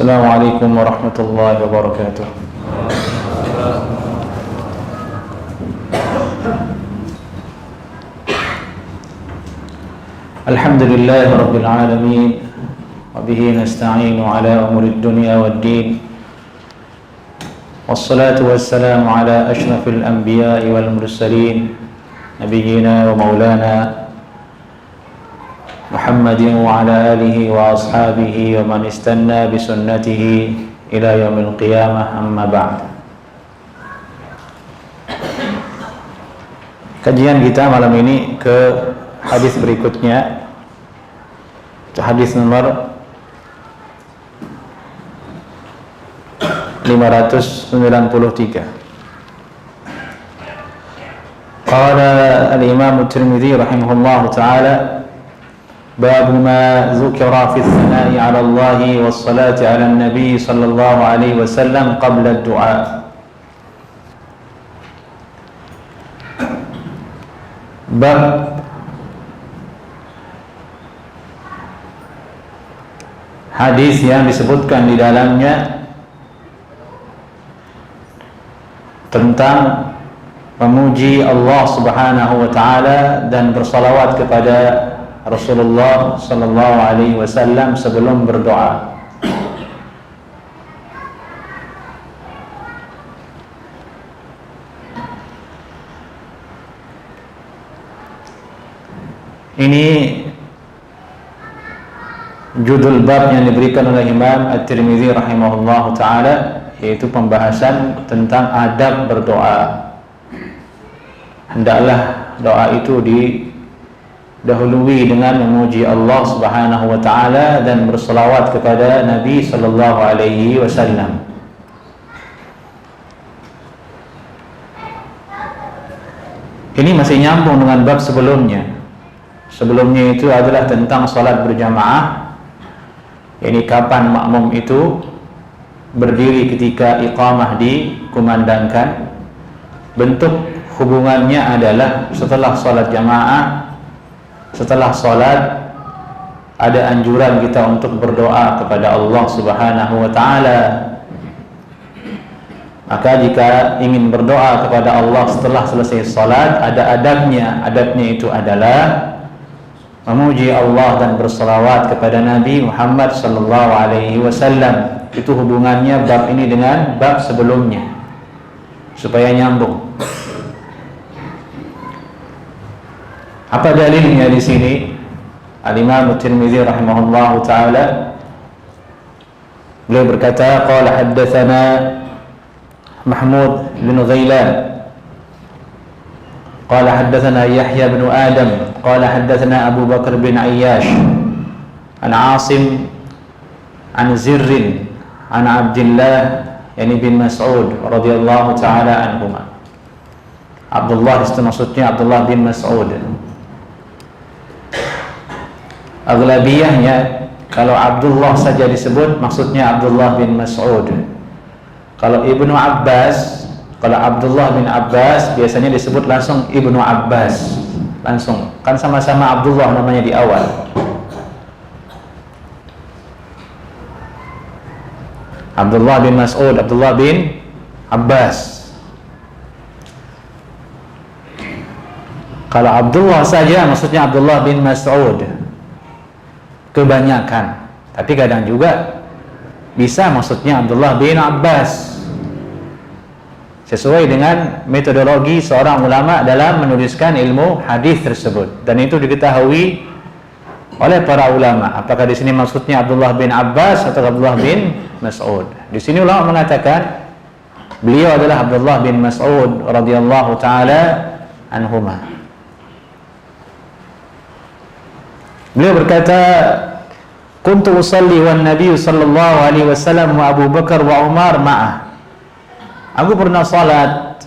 Assalamualaikum warahmatullahi wabarakatuh. Alhamdulillahi rabbil alamin, wa bihi nasta'inu ala umuri dunya waddin, wassalatu wassalamu ala ashrafil anbiya'i wal mursalin, nabiyyina wa maulana Muhammadin wa ala alihi wa ashabihi wa man istanna bi sunnatihi ila yaumil qiyamah, amma ba'd. Kajian kita malam ini ke hadis berikutnya, hadis nomor 593. Qala al-Imam At-Tirmidzi rahimahullahu ta'ala, باب ما ذكر في الثناء على الله والصلاة على النبي صلى الله عليه وسلم قبل الدعاء. Bab hadis yang disebutkan di dalamnya tentang memuji Allah Subhanahu wa taala dan bersalawat kepada Rasulullah sallallahu alaihi wasallam sebelum berdoa. Ini judul bab yang diberikan oleh Imam At-Tirmidzi rahimahullahu taala, yaitu pembahasan tentang adab berdoa. Hendaklah doa itu dahului dengan memuji Allah Subhanahu wa taala dan berselawat kepada Nabi sallallahu alaihi wasallam. Ini masih nyambung dengan bab sebelumnya. Sebelumnya itu adalah tentang salat berjamaah. Ini kapan makmum itu berdiri ketika iqamah dikumandangkan. Bentuk hubungannya adalah setelah salat jamaah, setelah sholat ada anjuran kita untuk berdoa kepada Allah Subhanahu wa ta'ala. Maka jika ingin berdoa kepada Allah setelah selesai sholat, ada adabnya. Adabnya itu adalah memuji Allah dan berselawat kepada Nabi Muhammad sallallahu alaihi wasallam. Itu hubungannya bab ini dengan bab sebelumnya, supaya nyambung. Apa dalilnya di sini? Al-Imam At-Tirmidzi rahimahullahu taala, beliau berkata, qala haddatsana Mahmud bin Ghailan qala haddatsana Yahya bin Adam qala haddatsana Abu Bakar bin Ayyash an Asim an Zirr an Abdullah yani bin Mas'ud radhiyallahu taala anhuma. Abdullah itu maksudnya Abdullah bin Mas'ud. Aghlabiyahnya kalau Abdullah saja disebut maksudnya Abdullah bin Mas'ud. Kalau Ibnu Abbas, kalau Abdullah bin Abbas biasanya disebut langsung Ibnu Abbas, langsung, kan sama-sama Abdullah namanya di awal. Abdullah bin Mas'ud, Abdullah bin Abbas. Kalau Abdullah saja maksudnya Abdullah bin Mas'ud kebanyakan, tapi kadang juga bisa maksudnya Abdullah bin Abbas, sesuai dengan metodologi seorang ulama dalam menuliskan ilmu hadis tersebut. Dan itu diketahui oleh para ulama, apakah di sini maksudnya Abdullah bin Abbas atau Abdullah bin Mas'ud. Di sini ulama mengatakan beliau adalah Abdullah bin Mas'ud radhiyallahu taala anhuma. Beliau berkata, kuntu usalli wan Nabi sallallahu alaihi wasallam wa Abu Bakar wa Umar ma'ah. Aku pernah salat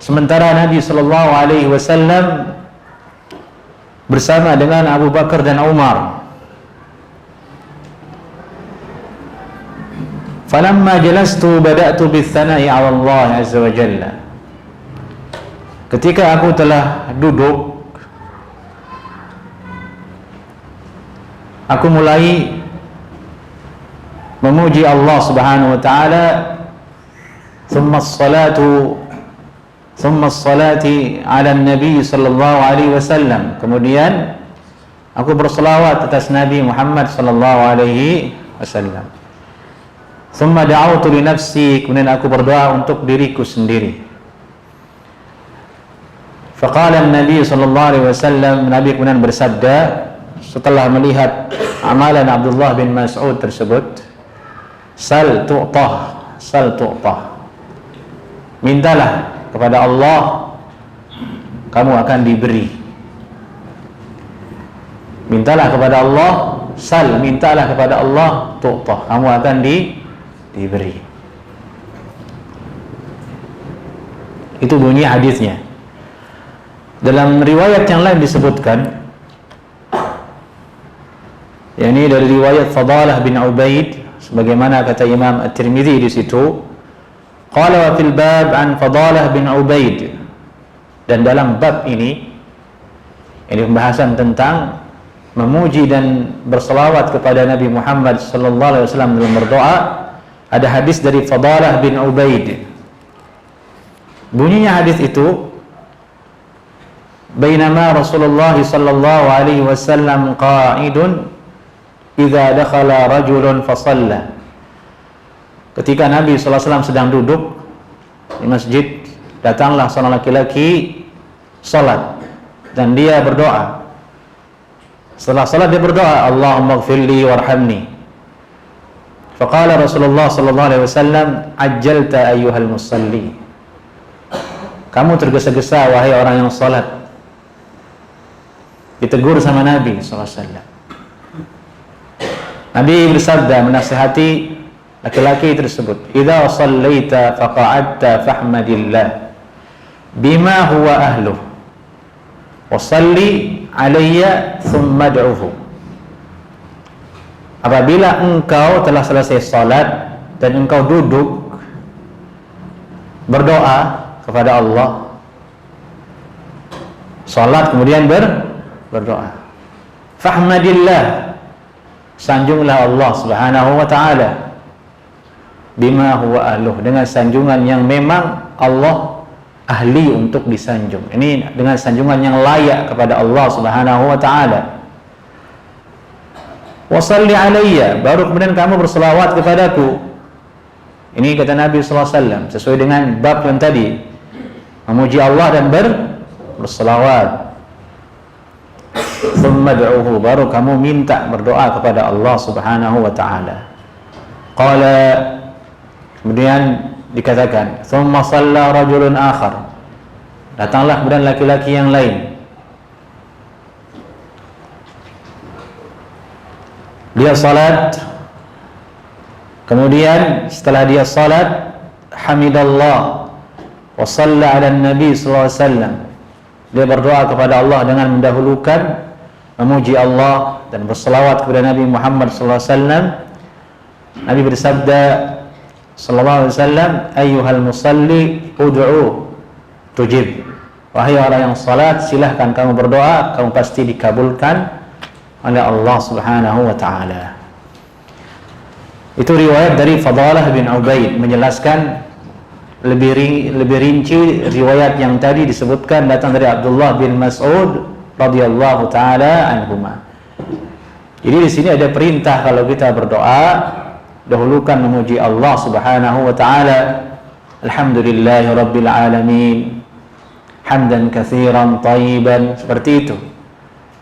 sementara Nabi sallallahu alaihi wasallam bersama dengan Abu Bakar dan Umar. Falamma jalastu bada'tu bits-tsana'i 'ala Allah 'azza wa jalla. Ketika aku telah duduk, aku mulai memuji Allah Subhanahu wa taala, thumma salati ala Nabi sallallahu alaihi wasallam, kemudian aku berselawat atas Nabi Muhammad sallallahu alaihi wasallam. Thumma da'awtu li nafsi, kemudian aku berdoa untuk diriku sendiri. Faqala Nabi sallallahu alaihi wasallam, Nabi kemudian bersabda setelah melihat amalan Abdullah bin Mas'ud tersebut, sal tu'tah, sal tu'tah. Mintalah kepada Allah, kamu akan diberi. Mintalah kepada Allah, sal, mintalah kepada Allah, tu'tah, kamu akan diberi. Itu bunyi hadisnya. Dalam riwayat yang lain disebutkan, yakni dari riwayat Fadalah bin Ubaid, sebagaimana kata Imam At-Tirmidzi di situ, qala wa fil bab an Fadalah bin Ubaid, dan dalam bab ini pembahasan tentang memuji dan berselawat kepada Nabi Muhammad sallallahu alaihi wasallam dalam berdoa, ada hadis dari Fadalah bin Ubaid. Bunyinya hadis itu, bainama Rasulullah sallallahu alaihi wasallam qa'idun idza dakhala rajulun fa shalla. Ketika Nabi sallallahu alaihi wasallam sedang duduk di masjid, datanglah seorang laki-laki salat dan dia berdoa. Setelah salat dia berdoa, Allahumma ighfirli warhamni. Faqala Rasulullah sallallahu alaihi wasallam, ajjalta ayyuhal musalli. Kamu tergesa-gesa wahai orang yang salat. Ditegur sama Nabi sallallahu alaihi wasallam. Nabi bersabda menasihati laki-laki tersebut, idza shallaita faqa'adta fahmadillah bima huwa ahluh wa shalli alayya thumma ad'uhu. Apabila engkau telah selesai salat dan engkau duduk, berdoa kepada Allah, salat kemudian berdoa, fahmadillah, sanjunglah Allah Subhanahu wa ta'ala, bima huwa ahluh, dengan sanjungan yang memang Allah ahli untuk disanjung. Ini dengan sanjungan yang layak kepada Allah Subhanahu wa ta'ala. Wa shalli alayya, baru kemudian kamu berselawat kepadaku. Ini kata Nabi sallallahu alaihi wasallam sesuai dengan bab yang tadi, memuji Allah dan berselawat. Thumma ad'uhu, baru kamu minta berdoa kepada Allah Subhanahu wa ta'ala. Qala, kemudian dikatakan, thumma shalla rajulun akhar, datanglah kemudian laki-laki yang lain. Dia salat, kemudian setelah dia salat, hamidallah wa shalla ala nabi sallallahu alaihi wasallam, dia berdoa kepada Allah dengan mendahulukan memuji Allah dan berselawat kepada Nabi Muhammad sallallahu alaihi wasallam. Nabi bersabda sallallahu alaihi wasallam, ayyuhal musalli ud'u tujib, wahai orang yang salat, silahkan kamu berdoa, kamu pasti dikabulkan oleh Allah Subhanahu wa ta'ala. Itu riwayat dari Fadalah bin Ubaid, menjelaskan lebih rinci riwayat yang tadi disebutkan datang dari Abdullah bin Mas'ud radhiyallahu taala anhuma. Jadi di sini ada perintah kalau kita berdoa, dahulukan memuji Allah Subhanahu wa ta'ala. Alhamdulillahi rabbil alamin, hamdan katsiran thayyiban, seperti itu.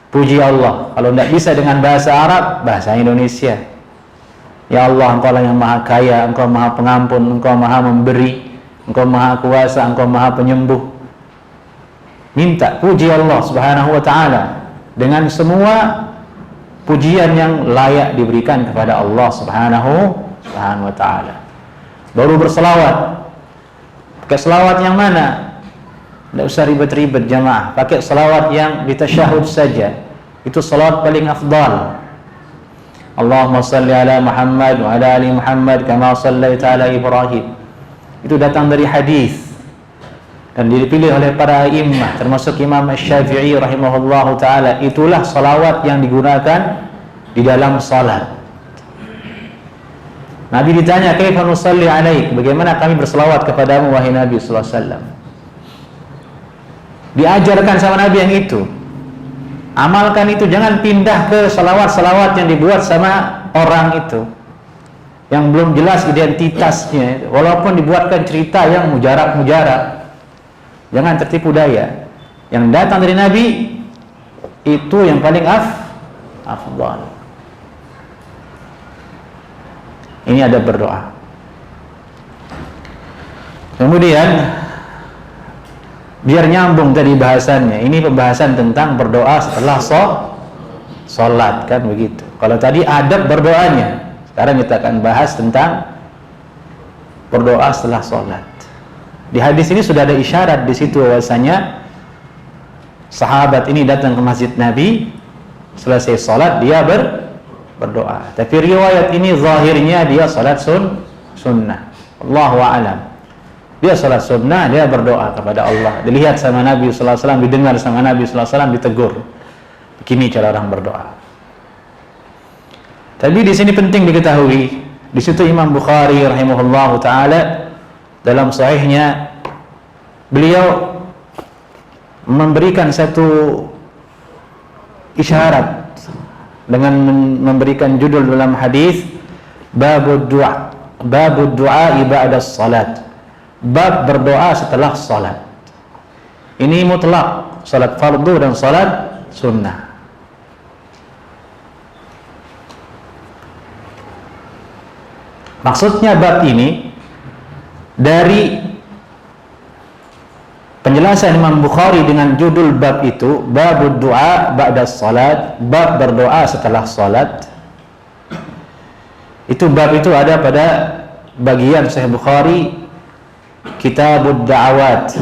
Puji Allah. Kalau tidak bisa dengan bahasa Arab, bahasa Indonesia. Ya Allah, Engkau lah yang maha kaya, Engkau maha pengampun, Engkau maha memberi, Engkau maha kuasa, Engkau maha penyembuh. Minta puji Allah Subhanahu wa ta'ala dengan semua pujian yang layak diberikan kepada Allah Subhanahu wa ta'ala. Baru berselawat. Pakai selawat yang mana? Tidak usah ribet-ribet jamaah. Pakai selawat yang di tasyahud saja. Itu selawat paling afdal. Allahumma salli ala Muhammad wa ala ali Muhammad kama sallaita ala Ibrahim. Itu datang dari hadis dan dipilih oleh para imam, termasuk Imam Asy-Syafi'i rahimahullahu taala. Itulah salawat yang digunakan di dalam salat. Nabi ditanya, "Kaifa nusalli 'alaik?" Bagaimana kami berselawat kepadamu wahai Nabi sallallahu alaihi wasallam? Diajarkan sama Nabi yang itu. Amalkan itu, jangan pindah ke selawat-selawat yang dibuat sama orang itu yang belum jelas identitasnya, walaupun dibuatkan cerita yang mujarab. Jangan tertipu daya. Yang datang dari Nabi itu yang paling afdal. Ini ada berdoa. Kemudian biar nyambung tadi bahasannya, ini pembahasan tentang berdoa setelah sholat, kan begitu. Kalau tadi adab berdoanya, sekarang kita akan bahas tentang berdoa setelah sholat. Di hadis ini sudah ada isyarat di situ bahwasanya sahabat ini datang ke masjid Nabi, selesai sholat dia berdoa. Tapi riwayat ini zahirnya dia sholat sunnah. Allahu a'lam. Dia sholat sunnah, dia berdoa kepada Allah. Dilihat sama Nabi sallallahu alaihi wasallam, didengar sama Nabi sallallahu alaihi wasallam, ditegur. Begini cara orang berdoa. Tapi di sini penting diketahui, di situ Imam Bukhari rahimahullahu taala dalam sahihnya beliau memberikan satu isyarat dengan memberikan judul dalam hadis babud du'a ba'da salat, bab berdoa setelah salat. Ini mutlak, salat fardu dan salat sunnah. Maksudnya bab ini dari penjelasan Imam Bukhari dengan judul bab itu, babud du'a ba'da salat, bab berdoa setelah salat. Itu bab itu ada pada bagian Sahih Bukhari Kitabud Da'awat,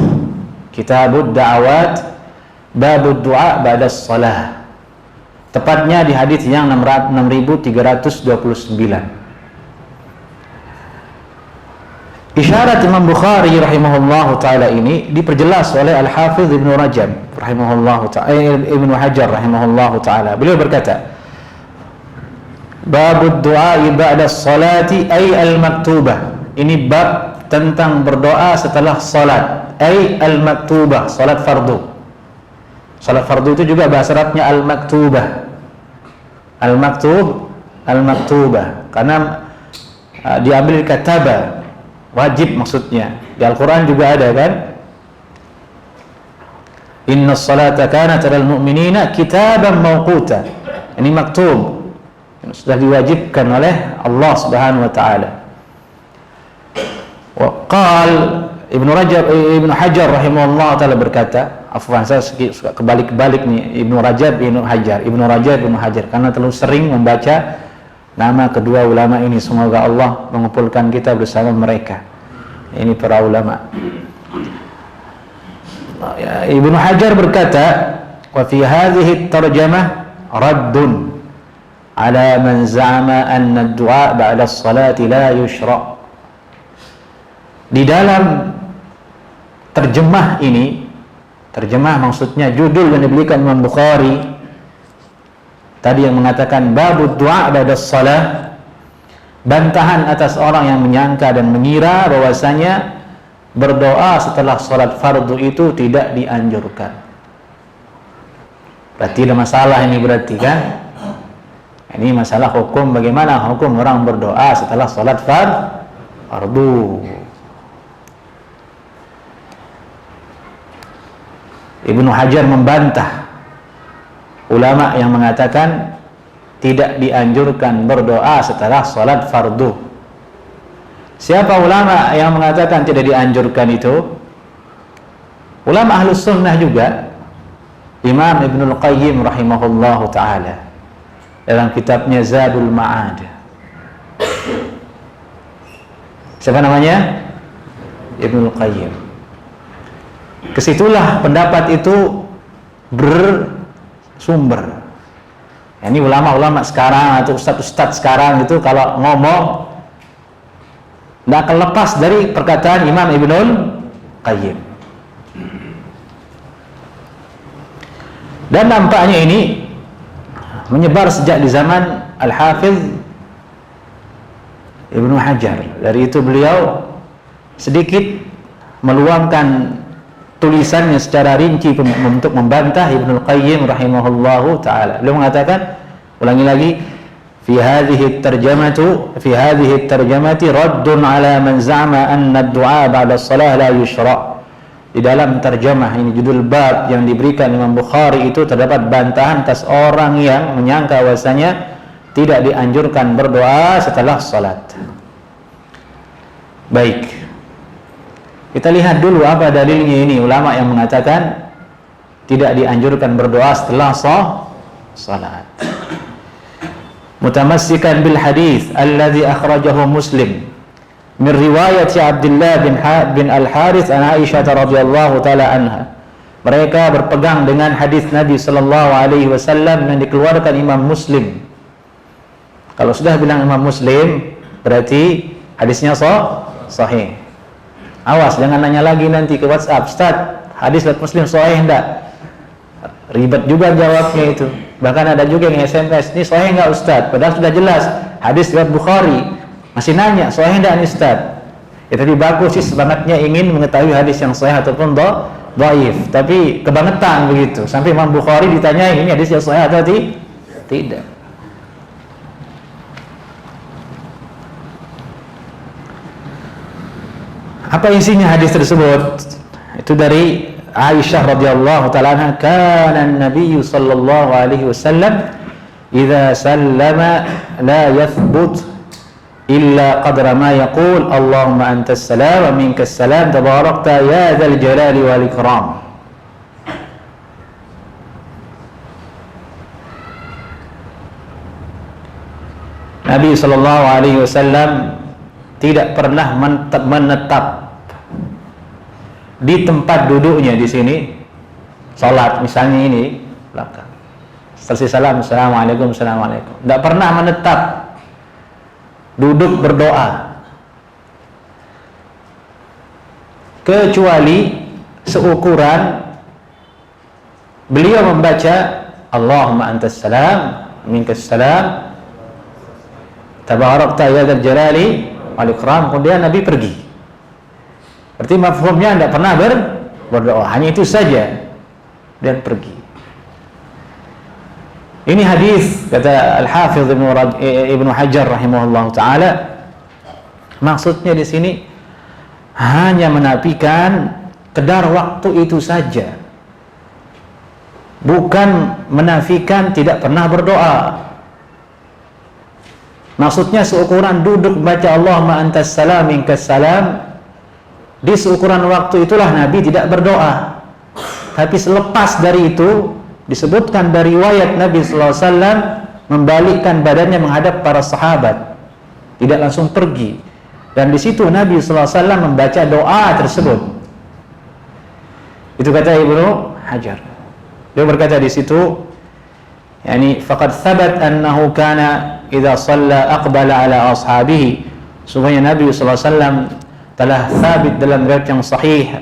babud du'a ba'da salat. Tepatnya di hadis yang 6329. Isyarat Imam Bukhari rahimahullahu ta'ala ini diperjelas oleh Al-Hafidh Ibnu Rajab rahimahullahu ta'ala, Ibnu Hajar rahimahullahu ta'ala. Beliau berkata, babud du'a ba'da salati ay al-maktubah. Ini bab tentang berdoa setelah salat, ay al-maktubah, salat fardu. Salat fardu itu juga bahasa Arabnya al-maktubah. Al-maktubah karena diambil kataba, wajib maksudnya. Di Al-Quran juga ada kan, inna salata kanat 'alal mu'minina kitaban mawquta. Ini maktub, yang sudah diwajibkan oleh Allah Subhanahu wa taala. Wa qal Ibnu Hajar rahimahullah taala berkata, afwan saya suka kebalik-balik nih, Ibnu Rajab Ibnu Hajar karena terlalu sering membaca nama kedua ulama ini. Semoga Allah mengumpulkan kita bersama mereka. Ini para ulama. Ibnu Hajar berkata, wa fi hadhihi tarjamah raddun ala man za'ama anna ad-du'a ba'da as-salati la yushra'. Di dalam terjemah ini, terjemah maksudnya judul yang diberikan Imam Bukhari tadi yang mengatakan babud du'a ba'da shalah, bantahan atas orang yang menyangka dan mengira bahwasanya berdoa setelah salat fardu itu tidak dianjurkan. Berarti ada masalah ini, berarti kan? Ini masalah hukum, bagaimana hukum orang berdoa setelah salat fardu. Ibnu Hajar membantah ulama yang mengatakan tidak dianjurkan berdoa setelah salat fardu. Siapa ulama yang mengatakan tidak dianjurkan itu? Ulama Ahlus Sunnah juga. Imam Ibnul Qayyim rahimahullahu ta'ala dalam kitabnya Zadul Ma'ad. Siapa namanya? Ibnul Qayyim. Kesitulah pendapat itu bersumber. Ini ulama-ulama sekarang atau ustadz-ustadz sekarang itu kalau ngomong tidak akan lepas dari perkataan Imam Ibnul Qayyim. Dan nampaknya ini menyebar sejak di zaman Al-Hafidh Ibnu Hajar. Dari itu beliau sedikit meluangkan tulisannya secara rinci untuk membantah Ibnu Qayyim rahimahullahu taala. Beliau mengatakan, ulangi lagi, fi hadhihi at-tarjamati raddun ala man za'ama anna ad-du'a ba'da as-salah la yushra'. Di dalam terjemah ini, judul bab yang diberikan Imam Bukhari itu, terdapat bantahan atas orang yang menyangka bahwasanya tidak dianjurkan berdoa setelah salat. Baik, kita lihat dulu apa dalilnya ini, ulama yang mengatakan tidak dianjurkan berdoa setelah salat. Mutamassikan bil hadis alladhi akhrajahu Muslim min riwayat Abdullah bin Al-Harith an Aisyah radhiyallahu taala anha. Mereka berpegang dengan hadis Nabi sallallahu alaihi wasallam yang dikeluarkan Imam Muslim. Kalau sudah bilang Imam Muslim, berarti hadisnya sahih. Awas, jangan nanya lagi nanti ke WhatsApp, Ustaz, hadis riwayat Muslim sahih enggak? Ribet juga jawabnya itu. Bahkan ada juga yang SMS, ini sahih enggak Ustaz? Padahal sudah jelas hadis riwayat Bukhari. Masih nanya, sahih enggak nih Ustaz? Ya tadi bagus sih, semangatnya ingin mengetahui hadis yang sahih ataupun dhaif, tapi kebangetan begitu. Sampai Imam Bukhari ditanya, ini hadis yang sahih atau tidak? Apa isinya hadis tersebut? Itu dari Aisyah radhiyallahu taala anha, kana an-nabiy sallallahu alaihi wasallam idza sallama la yathbut illa qadra ma yaqul Allahumma antas salam wa minkas salam tabarakta ya dzal jalali wal ikram. Nabi sallallahu alaihi wasallam tidak pernah menetap di tempat duduknya di sini salat, misalnya ini belakang, selesai salam, assalamualaikum, assalamualaikum, tidak pernah menetap duduk berdoa kecuali seukuran beliau membaca Allahumma antas salam minkas salam tabarakta ya dzal jalali wal ikram, kemudian Nabi pergi. Berarti mafhumnya tidak pernah berdoa, hanya itu saja dan pergi. Ini hadis kata Al-Hafidz Ibnu Hajar rahimahullah taala, maksudnya di sini hanya menafikan kedar waktu itu saja, bukan menafikan tidak pernah berdoa. Maksudnya seukuran duduk baca Allahumma antas salam minkas salam, di seukuran waktu itulah Nabi tidak berdoa. Tapi selepas dari itu disebutkan dari riwayat Nabi sallallahu alaihi wasallam membalikkan badannya menghadap para sahabat, tidak langsung pergi. Dan di situ Nabi sallallahu alaihi wasallam membaca doa tersebut. Itu kata Ibnu Hajar. Dia berkata di situ, yani faqad thabat annahu kana idza shalla aqbala ala ashabihi. Sungguhnya Nabi sallallahu alaihi wasallam telah sabit dalam riwayat yang sahih,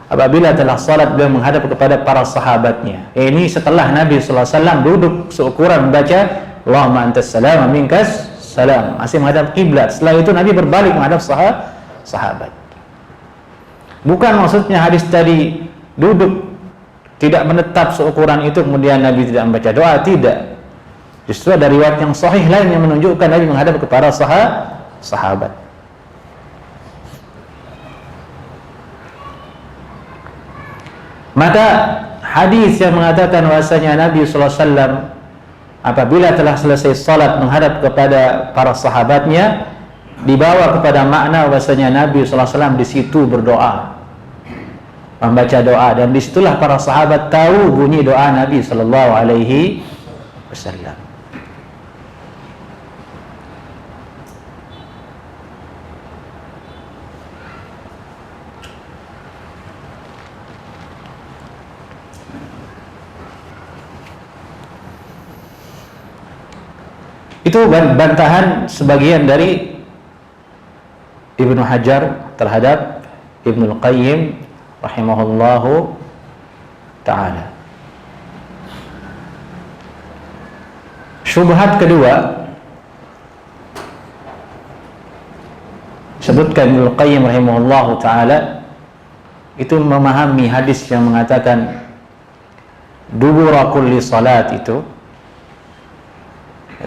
apabila telah salat beliau menghadap kepada para sahabatnya. Ini setelah Nabi sallallahu alaihi wasallam duduk seukuran membaca Allahumma antas salam wa minkas salam, masih menghadap kiblat. Setelah itu Nabi berbalik menghadap sahabat. Bukan maksudnya hadis tadi duduk tidak menetap seukuran itu kemudian Nabi tidak membaca doa, tidak. Justru ada riwayat yang sahih lain yang menunjukkan Nabi menghadap kepada sahabat. Maka hadis yang mengatakan bahwasanya Nabi sallallahu alaihi wasallam apabila telah selesai salat menghadap kepada para sahabatnya, dibawa kepada makna bahwasanya Nabi sallallahu alaihi wasallam di situ berdoa, membaca doa, dan disitulah para sahabat tahu bunyi doa Nabi sallallahu alaihi wasallam. Itu bantahan sebagian dari Ibnu Hajar terhadap Ibnu Qayyim rahimahullahu ta'ala. Syubhat kedua Sebutkan Ibnu Qayyim rahimahullahu taala itu memahami hadis yang mengatakan dubura kulli salat, itu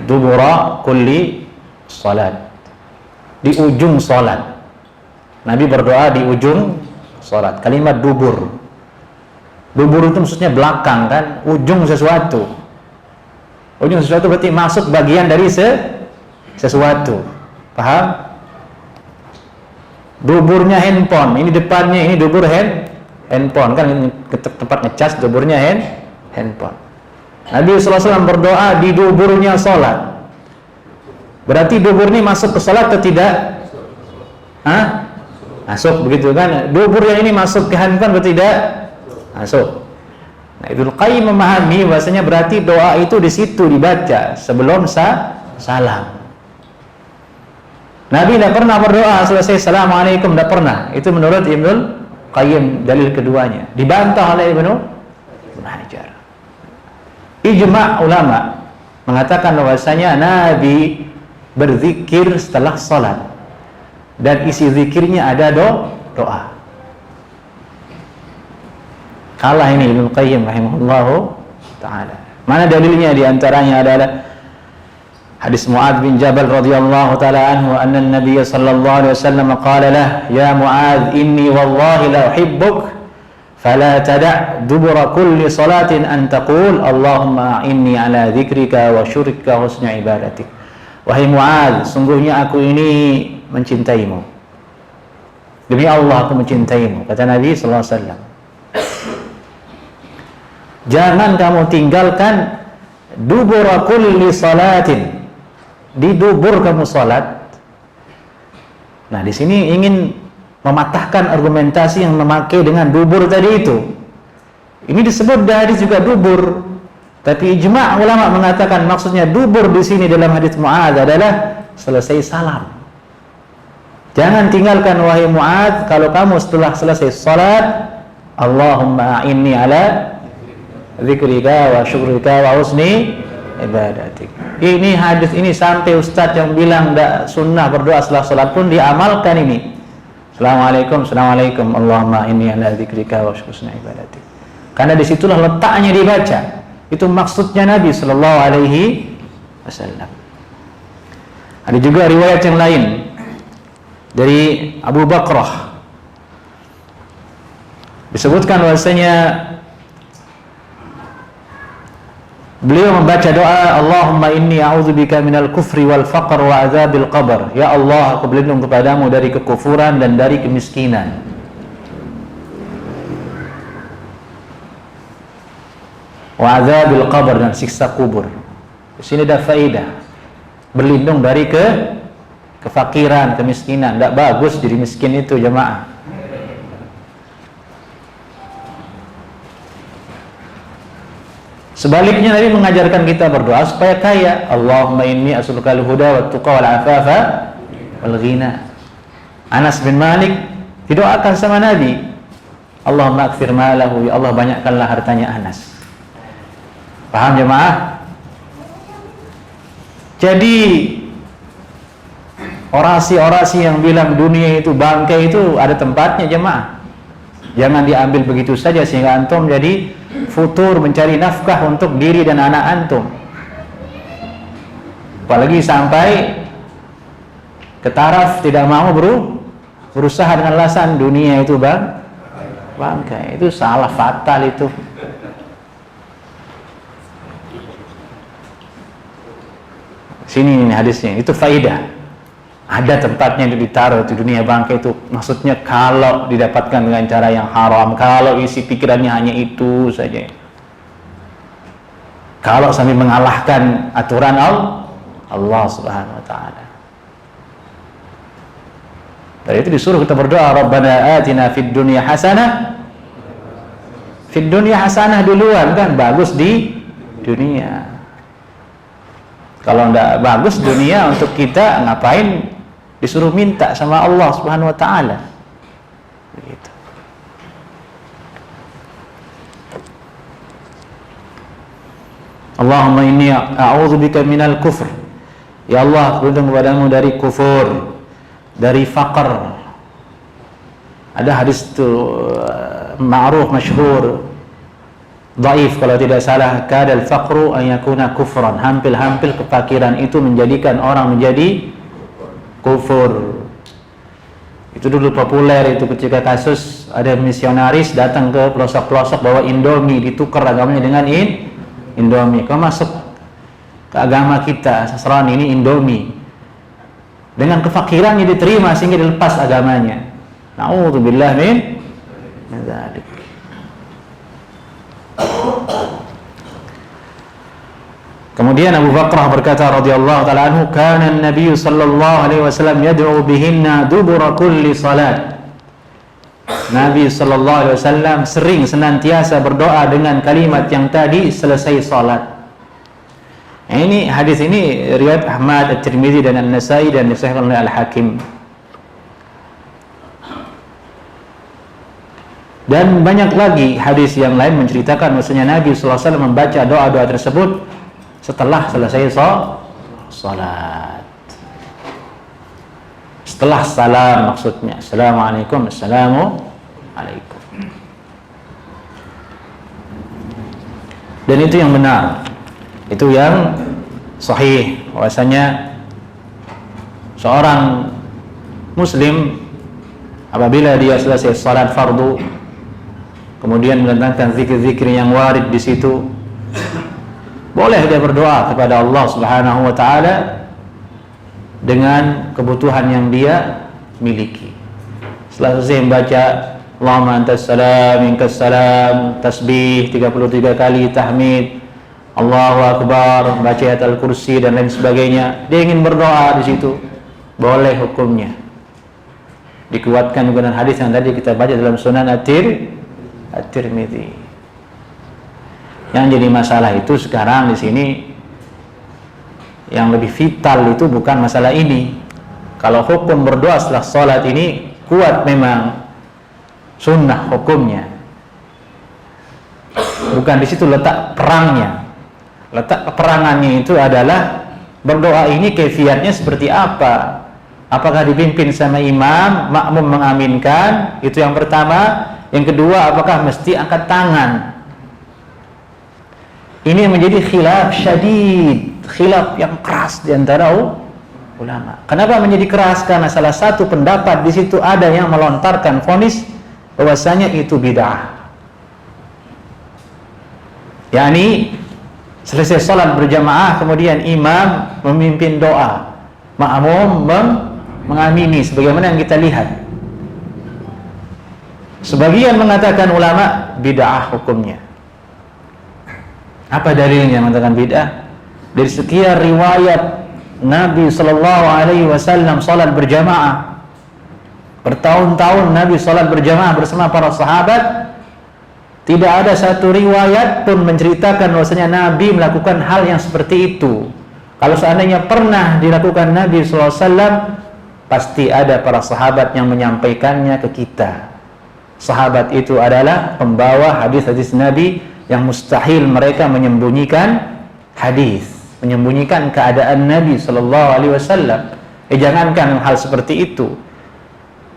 dubura kulli salat, di ujung salat. Nabi berdoa di ujung salat. Kalimat dubur, dubur itu maksudnya belakang kan, ujung sesuatu. Ujung sesuatu berarti masuk bagian dari sesuatu. Paham? Duburnya handphone, ini depannya, ini dubur handphone kan, ini tempat ngecas, duburnya handphone. Nabi SAW berdoa di duburnya sholat. Berarti dubur ini masuk ke sholat atau tidak? Hah? Masuk, begitu kan? Dubur yang ini masuk ke handphone atau tidak? Masuk. Nah, Ibnu Qayyim memahami bahasanya berarti doa itu di situ dibaca sebelum salam. Nabi tidak pernah berdoa selesai Assalamualaikum, tidak pernah. Itu menurut Ibnu Qayyim, dalil keduanya. Dibantah oleh Ibnu Hajar. Ijma' ulama mengatakan bahwasanya Nabi berzikir setelah salat dan isi zikirnya ada doa. Kalah ini Ibnu Qayyim rahimahullahu taala. Mana dalilnya? Di antaranya adalah hadis Mu'adz bin Jabal radhiyallahu taala anhu, anna an-nabiy sallallahu alaihi wasallam qala lah, ya Mu'adz, inni wallahi la uhibbuk fala tada' dubura kulli salatin an taqul Allahumma inni ala dzikrika wa syukrika wa husni ibadatik. Wahai Mu'adz, sungguhnya aku ini mencintaimu. Demi Allah aku mencintaimu, kata Nabi sallallahu alaihi wasallam. Jangan kamu tinggalkan dubura kulli salatin, di dubur kamu salat. Nah, di sini ingin mematahkan argumentasi yang memakai dengan dubur tadi itu. Ini disebut dari juga dubur, tapi ijma' ulama mengatakan maksudnya dubur di sini dalam hadis Mu'adz adalah selesai salam. Jangan tinggalkan wahai Mu'adz, kalau kamu setelah selesai salat, Allahumma inni ala dzikrika wa syukrika wa husni ibadatik. Ini hadis ini sampai ustaz yang bilang tidak sunnah berdoa setelah salat pun diamalkan ini. Assalamualaikum, assalamualaikum, Allahumma inni ala dzikrika wa syukrika ibadatik. Karena disitulah letaknya dibaca. Itu maksudnya Nabi sallallahu alaihi wasallam. Ada juga riwayat yang lain dari Abu Bakrah. Disebutkan bahwasanya beliau membaca doa, Allahumma inni a'udzubika minal kufri wal faqr wa adzabil qabr. Ya Allah, aku berlindung kepadamu dari kekufuran dan dari kemiskinan. Wa adzabil qabr, dan siksa kubur. Di sini ada faedah. Berlindung dari kefakiran, kemiskinan. Tidak bagus jadi miskin itu, jemaah. Sebaliknya Nabi mengajarkan kita berdoa supaya kaya. Allahumma inni as'alukal huda wat tuqa wal afafa wal ghina. Anas bin Malik didoakan sama Nabi, Allahumma akthir malahu, ya Allah banyakkanlah hartanya Anas. Paham jemaah? Jadi orasi-orasi yang bilang dunia itu bangkai itu ada tempatnya jemaah. Jangan diambil begitu saja sehingga antum jadi futur mencari nafkah untuk diri dan anak antum. Apalagi sampai ke taraf tidak mau berusaha dengan alasan dunia itu bangkai. Itu salah fatal itu. Sini ini hadisnya, itu faidah. Ada tempatnya ditaruh di dunia bangkai itu. Maksudnya kalau didapatkan dengan cara yang haram, kalau isi pikirannya hanya itu saja, kalau sambil mengalahkan aturan Allah Subhanahu wa ta'ala. Dari itu disuruh kita berdoa, Rabbana atina fid dunya hasanah. Fid dunya hasanah duluan kan, bagus di dunia. Kalau tidak bagus dunia untuk kita, ngapain disuruh minta sama Allah Subhanahu wa ta'ala. Begitu. Allahumma inni a'udzubika minal kufr. Ya Allah, berlindung kepadamu dari kufur. dari faqr. Ada hadis itu ma'ruf masyhur, dhaif kalau tidak salah, kadal faqru an yakuna kufran, hampir-hampir kefakiran itu menjadikan orang menjadi kufur. Itu dulu populer itu ketika kasus ada misionaris datang ke pelosok-pelosok bawa Indomie, ditukar agamanya dengan Indomie. Kau masuk ke agama kita, sasaran ini Indomie. Dengan kefakirannya diterima sehingga dilepas agamanya. Na'udzubillah min dzalik. Kemudian Abu Bakrah berkata radhiyallahu ta'ala anhu, kana an-nabiy sallallahu alaihi wasallam yad'u bihinna dubura kulli salat. Nabi sallallahu alaihi wasallam sering senantiasa berdoa dengan kalimat yang tadi selesai salat. Ini hadis ini riwayat Ahmad, At-Tirmidzi dan An-Nasa'i dan disahihkan oleh Al-Hakim. Dan banyak lagi hadis yang lain menceritakan maksudnya Nabi sallallahu alaihi wasallam membaca doa-doa tersebut setelah selesai salat. Setelah salam maksudnya. Assalamualaikum, assalamualaikum. Dan itu yang benar. Itu yang sahih, bahwasanya seorang muslim apabila dia selesai salat fardu kemudian mendatangkan zikir-zikir yang warid di situ, boleh dia berdoa kepada Allah Subhanahu wa taala dengan kebutuhan yang dia miliki. Setelah selesai membaca Allahumma antas salam minkas salam, tasbih 33 kali, tahmid, Allahu Akbar, baca ayat Al-Kursi dan lain sebagainya, dia ingin berdoa di situ, boleh hukumnya. Dikuatkan dengan hadis yang tadi kita baca dalam Sunan At-Tirmidzi. Yang jadi masalah itu sekarang di sini yang lebih vital itu bukan masalah ini. Kalau hukum berdoa setelah sholat ini kuat memang sunnah hukumnya. Bukan di situ letak perangnya. Letak peperangannya itu adalah berdoa ini kaifiatnya seperti apa? Apakah dipimpin sama imam, makmum mengaminkan? Itu yang pertama. Yang kedua, apakah mesti angkat tangan? Ini yang menjadi khilaf syadid, khilaf yang keras di antara ulama. Kenapa menjadi keras? Karena salah satu pendapat di situ ada yang melontarkan vonis bahwasanya itu bid'ah. yakni selesai sholat berjamaah kemudian imam memimpin doa, makmum mengamini sebagaimana yang kita lihat. Sebagian mengatakan ulama bid'ah hukumnya. Apa dalilnya mengatakan bid'ah? Dari sekian riwayat Nabi sallallahu alaihi wasallam salat berjamaah. Bertahun-tahun Nabi salat berjamaah bersama para sahabat. Tidak ada satu riwayat pun menceritakan bahwasanya Nabi melakukan hal yang seperti itu. Kalau seandainya pernah dilakukan Nabi sallallahu alaihi wasallam, pasti ada para sahabat yang menyampaikannya ke kita. Sahabat itu adalah pembawa hadis-hadis Nabi yang mustahil mereka menyembunyikan hadis, menyembunyikan keadaan Nabi sallallahu alaihi wasallam. Jangankan hal seperti itu.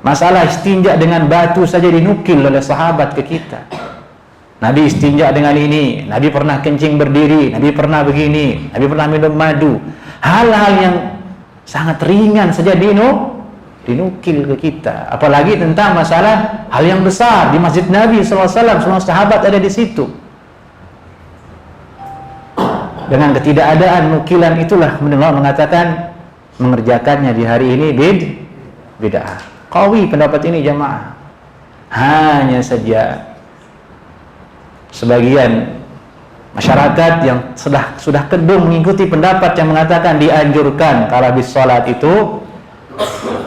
Masalah istinja dengan batu saja dinukil oleh sahabat ke kita. Nabi istinja dengan ini, Nabi pernah kencing berdiri, Nabi pernah begini, Nabi pernah minum madu. Hal-hal yang sangat ringan saja dinukil ke kita. Apalagi tentang masalah hal yang besar di Masjid Nabi SAW, semua sahabat ada di situ. Dengan ketidakadaan nukilan itulah Allah mengatakan mengerjakannya di hari ini bid'ah. Qawi pendapat ini jamaah. Hanya saja sebagian masyarakat yang sudah kedung mengikuti pendapat yang mengatakan dianjurkan kalau habis sholat itu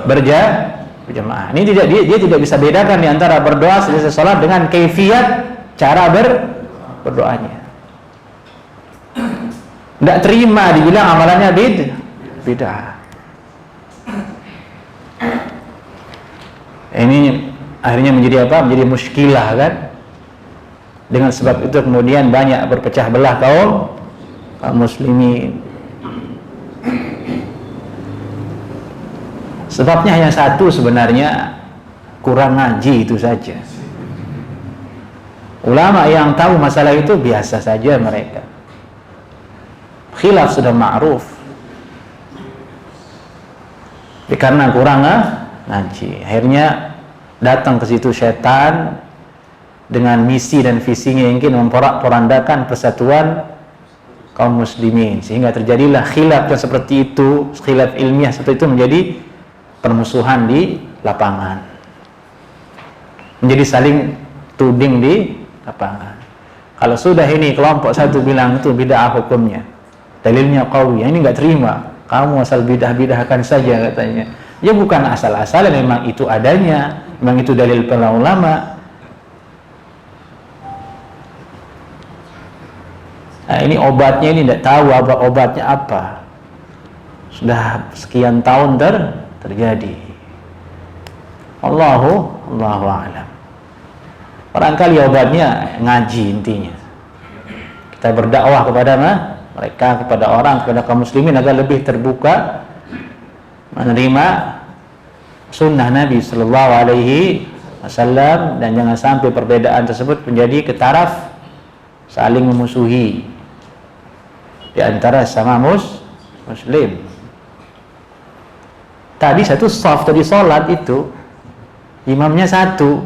berjamaah. Ini dia tidak bisa bedakan di antara berdoa selesai sholat dengan kaifiat cara berdoanya. Tidak terima dibilang amalannya bid'ah. Ini akhirnya menjadi apa? Menjadi muskilah kan? Dengan sebab itu kemudian banyak berpecah belah kaum muslimin. Sebabnya hanya satu sebenarnya, kurang ngaji itu saja. Ulama yang tahu masalah itu biasa saja mereka. Khilaf sudah ma'ruf. Karena kurang ngaji, akhirnya datang ke situ setan dengan misi dan visinya yang ingin memporak-porandakan persatuan kaum muslimin, sehingga terjadilah khilaf yang seperti itu, khilaf ilmiah seperti itu menjadi permusuhan di lapangan, menjadi saling tuding di lapangan. Kalau sudah ini kelompok satu bilang itu bid'ah hukumnya, dalilnya qawi, yang ini nggak terima, kamu asal bidah-bidahkan saja katanya. Ya bukan asal-asalan, memang itu adanya, memang itu dalil para ulama. Nah, ini obatnya ini tidak tahu obatnya apa. Sudah sekian tahun terjadi. Allahu a'lam. Barangkali obatnya ngaji intinya. Kita berdakwah kepada mereka, kepada orang, kepada kaum muslimin agar lebih terbuka menerima sunnah Nabi Sallallahu Alaihi Wasallam, dan jangan sampai perbedaan tersebut menjadi ketaraf saling memusuhi di antara sama muslim. Tadi satu shaf tadi sholat itu imamnya satu,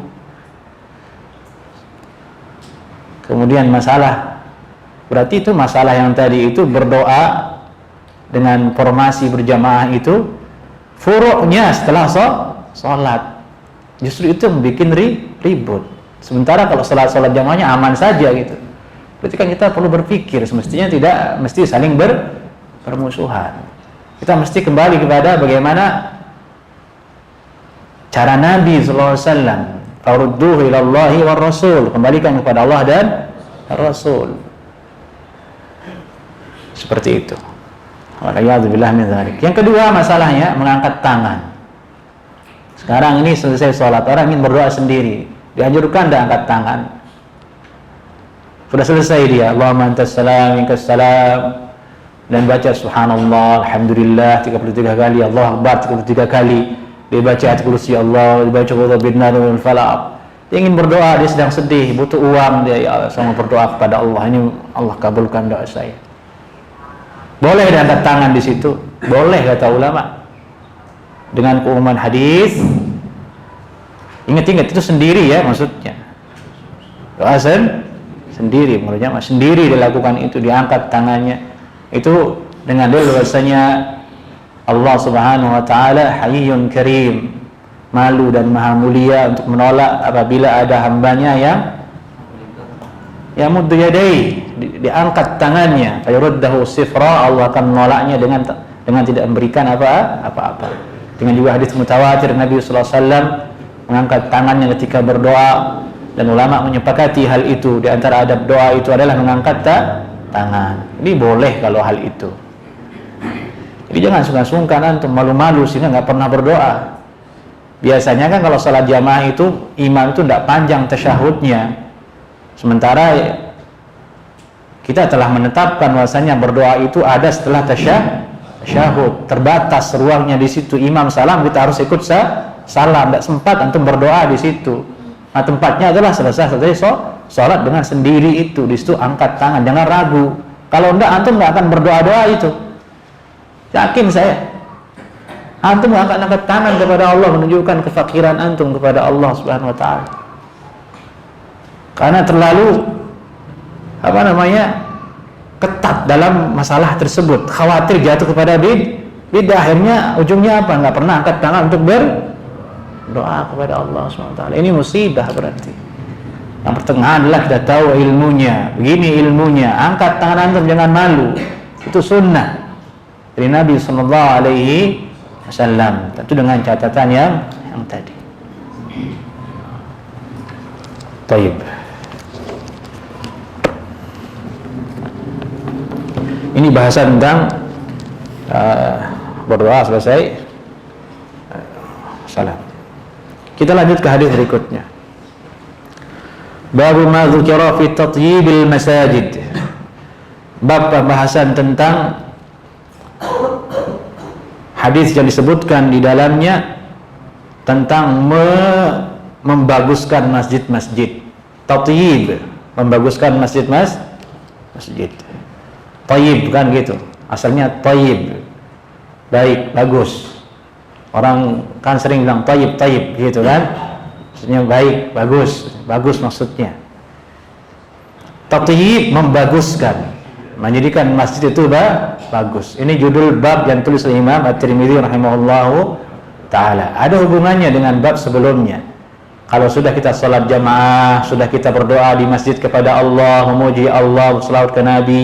kemudian masalah, berarti itu masalah yang tadi itu berdoa dengan formasi berjamaah itu furuknya setelah sholat, justru itu yang bikin ribut. Sementara kalau sholat jamaahnya aman saja gitu, berarti kan kita perlu berpikir, semestinya tidak mesti saling bermusuhan. Kita mesti kembali kepada bagaimana cara Nabi SAW, farudduhu ilallahi war rasul, kembalikan kepada Allah dan Rasul, seperti itu. Waliyadzubillah min dzalik. Yang kedua masalahnya mengangkat tangan. Sekarang ini selesai sholat, orang ingin berdoa sendiri, dianjurkan tidak angkat tangan. Sudah selesai dia, Allahumma antas salam minkas salam, dan baca subhanallah, alhamdulillah 33 kali, Allahu akbar 33 kali, dibaca ayat kursi Allah, dibaca qul bin nar wal falaq. Dia ingin berdoa, dia sedang sedih, butuh uang, dia ya Allah, sama berdoa kepada Allah, ini Allah kabulkan doa saya. Boleh diangkat tangan di situ, boleh kata ulama, dengan keumuman hadis. Ingat-ingat itu sendiri ya, maksudnya doa sendiri, menurutnya sendiri dilakukan itu, diangkat tangannya itu dengan dalil bahwasanya Allah Subhanahu wa taala Hayyun Karim, malu dan maha mulia untuk menolak apabila ada hambanya yang muddu yadai, diangkat tangannya, fayuruddahu sifra, Allah akan menolaknya dengan tidak memberikan apa-apa. Dengan juga hadis mutawatir Nabi sallallahu alaihi wasallam mengangkat tangannya ketika berdoa, dan ulama menyepakati hal itu. Di antara adab doa itu adalah mengangkat tangan. Ini boleh kalau hal itu. Jadi jangan sungkan-sungkan antum malu-malu sehingga nggak pernah berdoa. Biasanya kan kalau salat jamaah itu imam itu tidak panjang tasyahudnya. Sementara kita telah menetapkan bahwasanya berdoa itu ada setelah tasyahud, terbatas ruangnya di situ. Imam salam kita harus ikut salam, tidak sempat antum berdoa di situ. Nah, tempatnya adalah selesai sholat dengan sendiri itu, di situ angkat tangan, jangan ragu. Kalau enggak antum nggak akan berdoa itu, yakin saya. Antum nggak akan angkat tangan kepada Allah, menunjukkan kefakiran antum kepada Allah Subhanahu Wa Taala. Karena terlalu ketat dalam masalah tersebut, khawatir jatuh kepada bidah, akhirnya ujungnya apa? Nggak pernah angkat tangan untuk berdoa kepada Allah SWT. Ini musibah berarti. Yang pertengahan adalah kita tahu ilmunya, begini ilmunya, angkat tangan antum jangan malu, itu sunnah dari Nabi Sallallahu Alaihi Wasallam, tentu dengan catatan yang tadi. Taib. Ini bahasa tentang berdoa selesai salam. Kita lanjut ke hadis berikutnya. Bab ma dzukira fi tatyibil masajid. Bab pembahasan tentang hadis yang disebutkan di dalamnya tentang membaguskan masjid-masjid. Tatyib, membaguskan masjid. Tayyib kan gitu. Asalnya tayyib. Baik, bagus. Orang kan sering bilang tayyib gitu kan. Maksudnya baik, bagus maksudnya. Tatyib, membaguskan, menjadikan masjid itu bagus. Ini judul bab yang tulis oleh Imam At-Tirmidzi rahimahullahu ta'ala. Ada hubungannya dengan bab sebelumnya. Kalau sudah kita salat jamaah, sudah kita berdoa di masjid kepada Allah, memuji Allah, berselawat ke Nabi,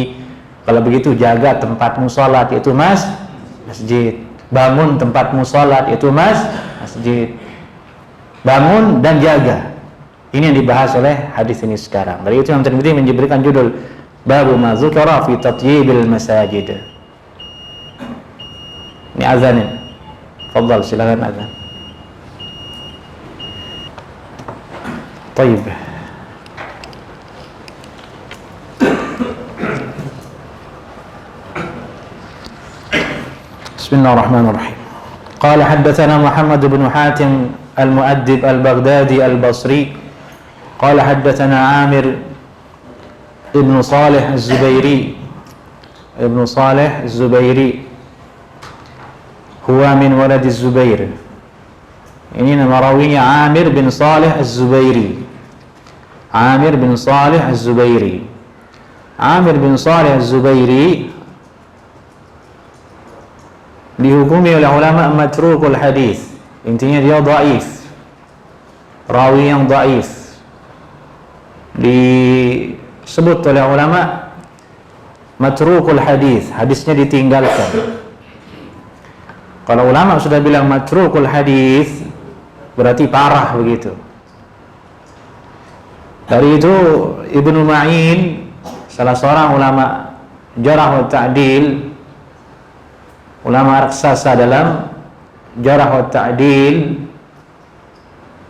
kalau begitu jaga tempatmu salat, yaitu masjid. Bangun tempatmu salat, yaitu masjid. Bangun dan jaga. Ini yang dibahas oleh hadis ini sekarang. Dari itu Imam Tirmidzi memberikan judul Babu ma dzukira fi tatyibil masajid. Ini azan ini. Fadhal, silakan azan. Baik. Bismillahirrahmanirrahim. Qala haddatsana Muhammad bin Hatim al-Mu'addib al-Baghdadi al-Basri. Qala haddatsana Amir ibn Salih az-Zubairi. Ibn Salih az-Zubairi huwa min walad az-Zubair. Ini nama rawinya Amir bin Salih az-Zubairi. Amir bin Salih az-Zubairi. Amir bin Salih az-Zubairi dihukumi oleh ulama matrukul hadis. Intinya dia dhaif. Rawi yang dhaif. Disebut oleh ulama matrukul hadis, hadisnya ditinggalkan. Kalau ulama sudah bilang matrukul hadis, berarti parah begitu. Dari itu Ibnu Ma'in, salah seorang ulama jarah wa ta'dil, ulama raksasa dalam jarah wa ta'dil,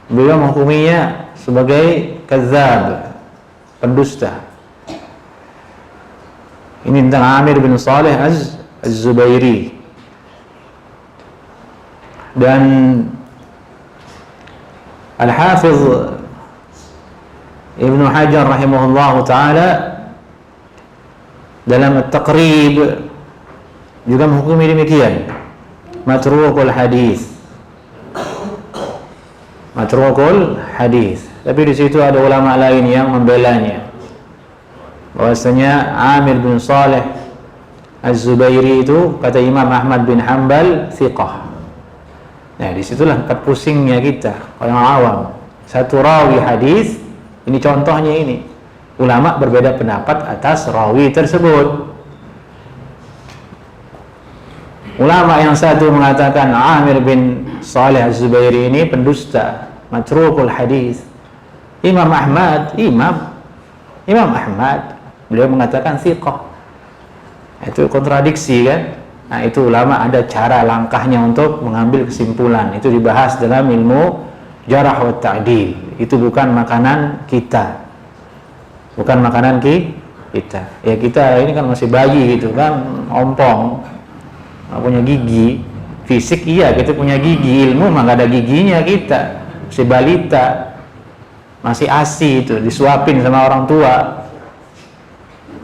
beliau menghukuminya sebagai kadzdzab, pendusta. Ini tentang Amir bin Salih az-Zubairi. Dan Al-Hafiz Ibnu Hajar rahimahullahu ta'ala dalam At-Taqrib juga menghukumi demikian, matrukul hadis. Matrukul hadis. Tapi di situ ada ulama lain yang membelanya, bahwasanya Amir bin Salih az-Zubairi itu kata Imam Ahmad bin Hanbal thiqah. Nah, disitulah tempat pusingnya kita orang awam. Satu rawi hadis, ini contohnya ini, ulama berbeda pendapat atas rawi tersebut. Ulama yang satu mengatakan Amir bin Salih az-Zubairi ini pendusta, matrukul hadis. Imam Ahmad beliau mengatakan thiqah. Itu kontradiksi kan? Nah, itu ulama ada cara langkahnya untuk mengambil kesimpulan. Itu dibahas dalam ilmu jarah wa ta'dil. Itu bukan makanan kita. Bukan makanan kita. Ya kita ini kan masih bayi gitu kan, ompong, nggak punya gigi. Fisik iya kita punya gigi, ilmu mah nggak ada giginya kita. Masih balita, masih ASI itu, disuapin sama orang tua.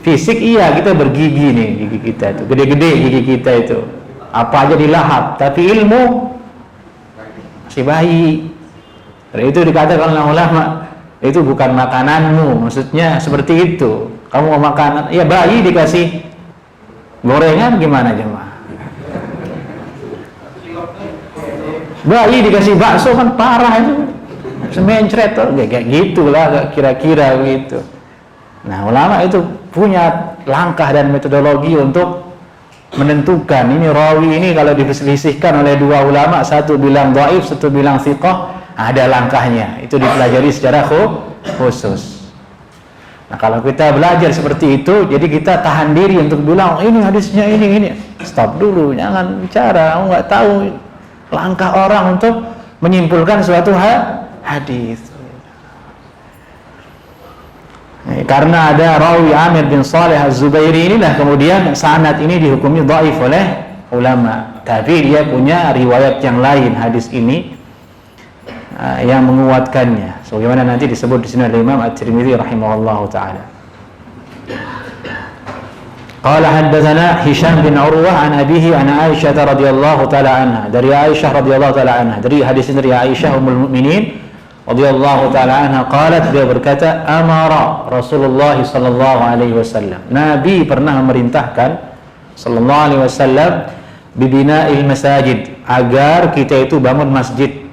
Fisik iya kita bergigi nih, gigi kita itu gede-gede, gigi kita itu apa aja dilahap, tapi ilmu masih bayi. Dan itu dikatakan oleh ulama, itu bukan makananmu, maksudnya seperti itu. Kamu mau makan, ya bayi dikasih gorengan gimana jemaah? Bayi dikasih bakso kan parah itu, semencret kayak gitulah kira-kira begitu. Nah, ulama itu punya langkah dan metodologi untuk menentukan ini rawi ini kalau diperselisihkan oleh dua ulama, satu bilang dhaif, satu bilang thiqah, ada langkahnya. Itu dipelajari secara khusus. Nah, kalau kita belajar seperti itu, jadi kita tahan diri untuk bilang ini hadisnya ini. Stop dulu, jangan bicara. Kamu nggak tahu langkah orang untuk menyimpulkan suatu hadis. Karena ada rawi Amir bin Salih az-Zubairi inilah kemudian sanad ini dihukumi dhaif oleh ulama. Tapi dia punya riwayat yang lain hadis ini yang menguatkannya. Sebagaimana nanti disebut di sini oleh Imam At-Tirmidzi rahimahullahu taala. Qala haddatsana Hisham bin Urwah an abihi an Aisyah radhiyallahu taala anha. Dari Aisyah radhiyallahu taala anha. Dari hadis ini dari Aisyah ummul mukminin radhiyallahu taala anha qalat, dia berkata, amara Rasulullah sallallahu alaihi wasallam. Nabi pernah memerintahkan sallallahu alaihi wasallam bibina'il masajid, agar kita itu bangun masjid.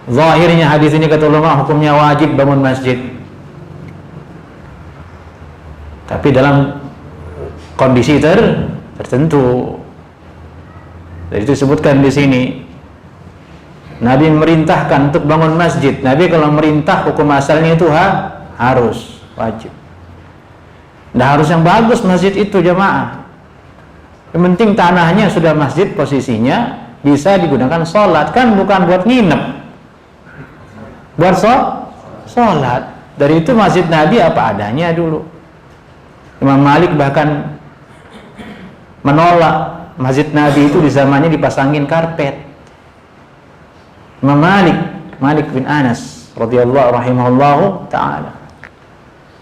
Zahirnya hadis ini kata ulama hukumnya wajib bangun masjid. Tapi dalam kondisi tertentu. Jadi itu disebutkan di sini. Nabi memerintahkan untuk bangun masjid. Nabi kalau merintah hukum asalnya itu harus wajib. Nah, harus yang bagus masjid itu jamaah. Yang penting tanahnya sudah masjid, posisinya bisa digunakan sholat, kan bukan buat nginep. Buat sholat. Dari itu masjid Nabi apa adanya dulu. Imam Malik bahkan menolak masjid Nabi itu di zamannya dipasangin karpet. Imam Malik bin Anas radhiyallahu rahimahullahu taala,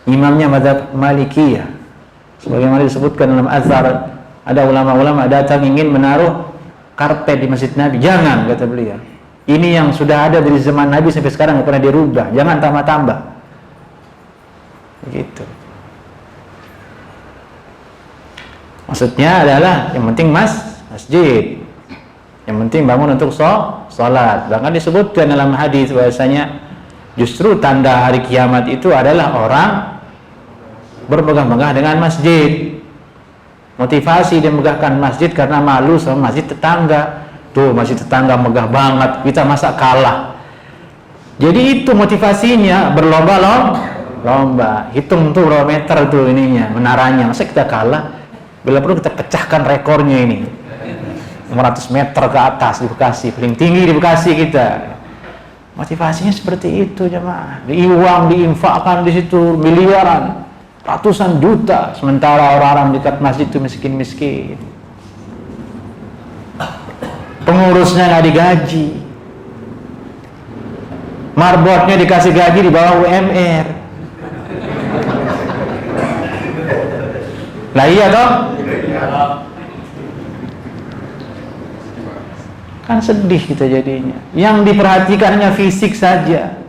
imamnya mazhab Malikiyah. Sebagaimana disebutkan dalam azhar, ada ulama-ulama datang ingin menaruh karpet di masjid Nabi. Jangan, kata beliau. Ini yang sudah ada dari zaman Nabi sampai sekarang nggak pernah dirubah. Jangan tambah-tambah. Begitu. Maksudnya adalah yang penting masjid. Yang penting bangun untuk sholat. Bahkan disebutkan dalam hadis bahwasanya justru tanda hari kiamat itu adalah orang berpegang-pegang dengan masjid. Motivasi dia megahkan masjid karena malu sama masjid tetangga. Tuh masjid tetangga megah banget, kita masa kalah. Jadi itu motivasinya, berlomba-lomba. Hitung tuh berapa meter tuh ininya, menaranya. Masa kita kalah? Bila perlu kita pecahkan rekornya ini. 500 meter ke atas di Bekasi, paling tinggi di Bekasi kita. Motivasinya seperti itu jemaah. Uang diinfakkan di situ miliaran, ratusan juta, sementara orang-orang dekat masjid itu miskin-miskin. Pengurusnya nggak digaji, marbotnya dikasih gaji di bawah UMR. Lah iya toh? Kan sedih kita jadinya. Yang diperhatikannya fisik saja.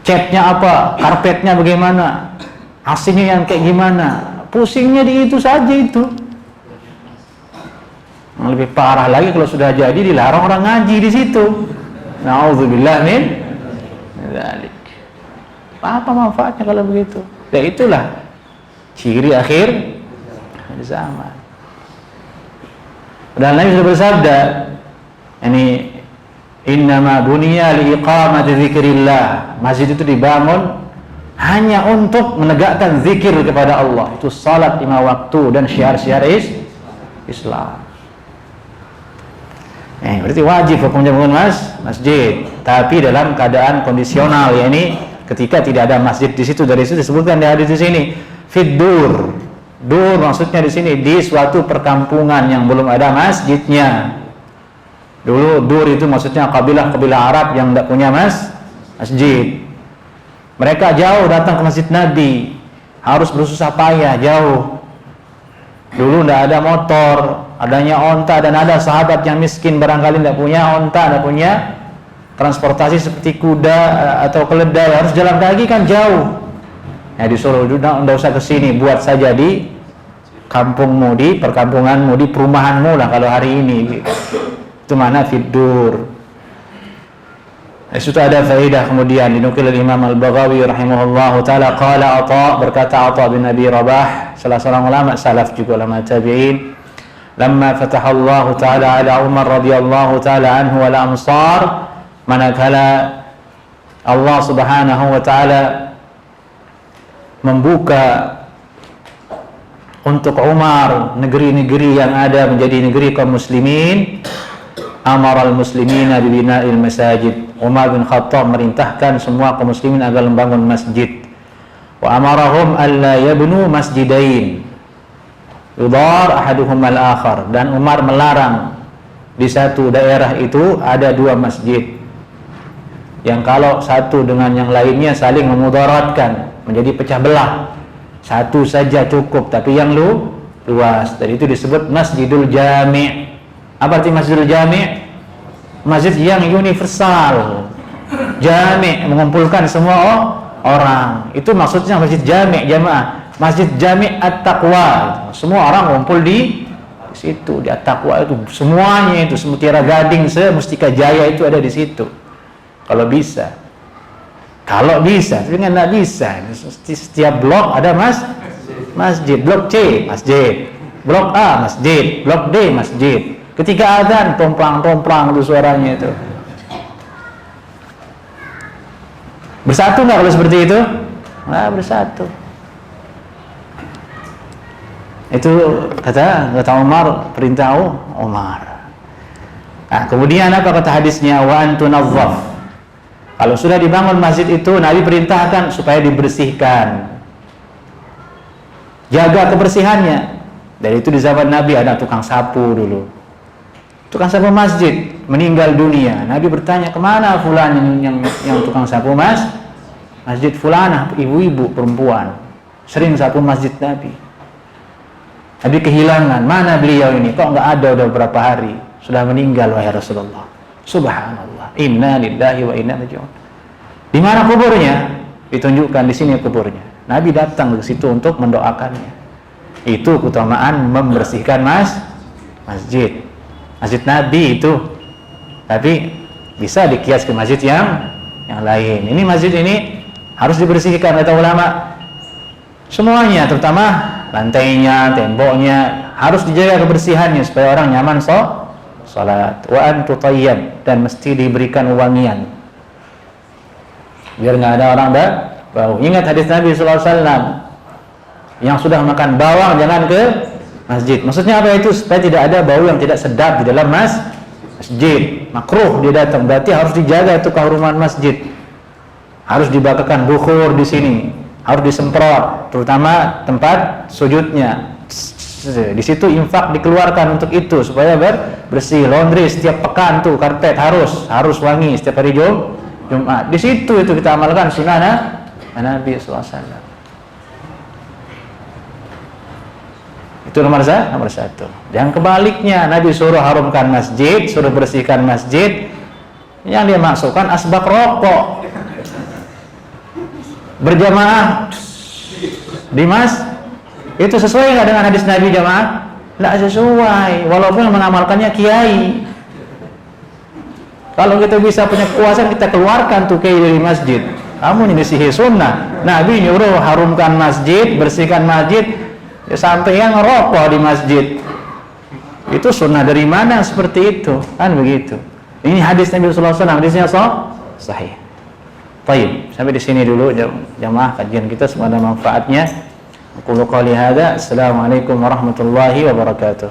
Catnya apa? Karpetnya bagaimana? AC-nya yang kayak gimana? Pusingnya di itu saja itu. Yang lebih parah lagi kalau sudah jadi dilarang orang ngaji di situ. Nauzubillah min dzalik. Apa manfaatnya kalau begitu? Ya itulah ciri akhir zaman. Dan Nabi sudah bersabda, ini innama buniya liiqamati dzikrillah. Masjid itu dibangun hanya untuk menegakkan zikir kepada Allah. Itu salat 5 waktu dan syiar-syiar Islam. Berarti wajib hukumnya bangun masjid, tapi dalam keadaan kondisional, yakni ketika tidak ada masjid di situ. Dari situ disebutkan di hadis di sini, fiddur. Dur maksudnya di sini di suatu perkampungan yang belum ada masjidnya. Dulu dur itu maksudnya kabilah-kabilah Arab yang tidak punya masjid. Mereka jauh datang ke masjid Nabi, harus bersusah payah jauh. Dulu tidak ada motor, adanya onta, dan ada sahabat yang miskin barangkali tidak punya onta, tidak punya transportasi seperti kuda atau keledai, harus jalan kaki kan jauh. Ya disuruh tidak usah ke sini, buat saja di kampungmu, di perkampunganmu, di perumahanmu lah kalau hari ini. Itu mana fiddur. Itu ada faedah kemudian dinukil oleh Imam Al-Baghawi rahimahullahu taala, qala Atha, berkata Atha bin Abi Rabah, salah seorang ulama salaf juga ulama tabi'in, lamma fataha Allah taala ala Umar radhiyallahu taala anhu wal amsar, manakala Allah Subhanahu wa taala membuka untuk Umar negeri-negeri yang ada menjadi negeri kaum muslimin, amaral muslimina bibina'il masajid. Umar bin Khattab merintahkan semua kaum muslimin agar membangun masjid. Wa amarahum alla yabnu masjidain. yudar ahaduhumal akhar, dan Umar melarang di satu daerah itu ada dua masjid yang kalau satu dengan yang lainnya saling memudaratkan, menjadi pecah belah. Satu saja cukup, tapi yang luas. Dan itu disebut Masjidul Jami'. Apa arti Masjidul Jami'? Masjid yang universal. Jami' mengumpulkan semua orang. Itu maksudnya masjid jami', jamaah. Masjid Jami' At-Taqwa. Semua orang ngumpul di situ, di At-Taqwa itu. Semuanya itu, Mutiara Gading, Mustika Jaya itu ada di situ. Kalau bisa. Kalau bisa, tapi kan tidak bisa. Setiap blok ada masjid. Blok C, masjid. Blok A, masjid. Blok D, masjid. Ketika azan, tomplang itu suaranya itu. Bersatu nggak kalau seperti itu? Nggak bersatu. Itu kata Umar, perintah Umar. Nah, kemudian apa kata hadisnya? Wa antunazzaf. Kalau sudah dibangun masjid itu, Nabi perintahkan supaya dibersihkan. Jaga kebersihannya. Dan itu di zaman Nabi ada tukang sapu dulu. Tukang sapu masjid meninggal dunia. Nabi bertanya, kemana fulan yang tukang sapu masjid fulanah, ibu-ibu perempuan sering sapu masjid Nabi. Nabi kehilangan, mana beliau ini? Kok nggak ada udah beberapa hari? Sudah meninggal wahai Rasulullah. Subhanallah. Inna lillahi wa inna ilaihi raji'un. Di mana kuburnya? Ditunjukkan di sini kuburnya. Nabi datang ke situ untuk mendoakannya. Itu keutamaan membersihkan masjid. Masjid Nabi itu. Tapi bisa dikias ke masjid yang lain. Ini masjid ini harus dibersihkan kata ulama. Semuanya, terutama lantainya, temboknya harus dijaga kebersihannya supaya orang nyaman salat. Wa antu tayyib, dan mesti diberikan wangian. Biar nggak ada orang bau. Ingat hadis Nabi sallallahu alaihi wasallam, yang sudah makan bawang jangan ke masjid. Maksudnya apa itu? Supaya tidak ada bau yang tidak sedap di dalam masjid. Makruh dia datang, berarti harus dijaga itu keharuman masjid. Harus dibakakan bukhur di sini, harus disemprot, terutama tempat sujudnya. Di situ infak dikeluarkan untuk itu supaya bersih. Laundry setiap pekan tuh, karpet harus wangi setiap hari Jumat. Di situ itu kita amalkan sunnah Nabi sallallahu alaihi wasallam. Itu nomor satu. Yang kebaliknya, Nabi suruh harumkan masjid, suruh bersihkan masjid, yang dia masukkan asbak rokok berjamaah di itu sesuai nggak dengan hadis Nabi jamaah? Nggak sesuai, walaupun mengamalkannya kiai. Kalau kita bisa punya kekuasaan, kita keluarkan tuh kiai dari masjid. Kamu ini sihir sunnah. Nabi nyuruh harumkan masjid, bersihkan masjid, ya sampai yang ngerokok di masjid. Itu sunnah dari mana seperti itu? Kan begitu. Ini hadis Nabi sallallahu alaihi wasallam, hadisnya sahih. Baik, sampai di sini dulu jamaah kajian kita, semoga ada manfaatnya. Aku qouli hadza. Assalamualaikum warahmatullahi wabarakatuh.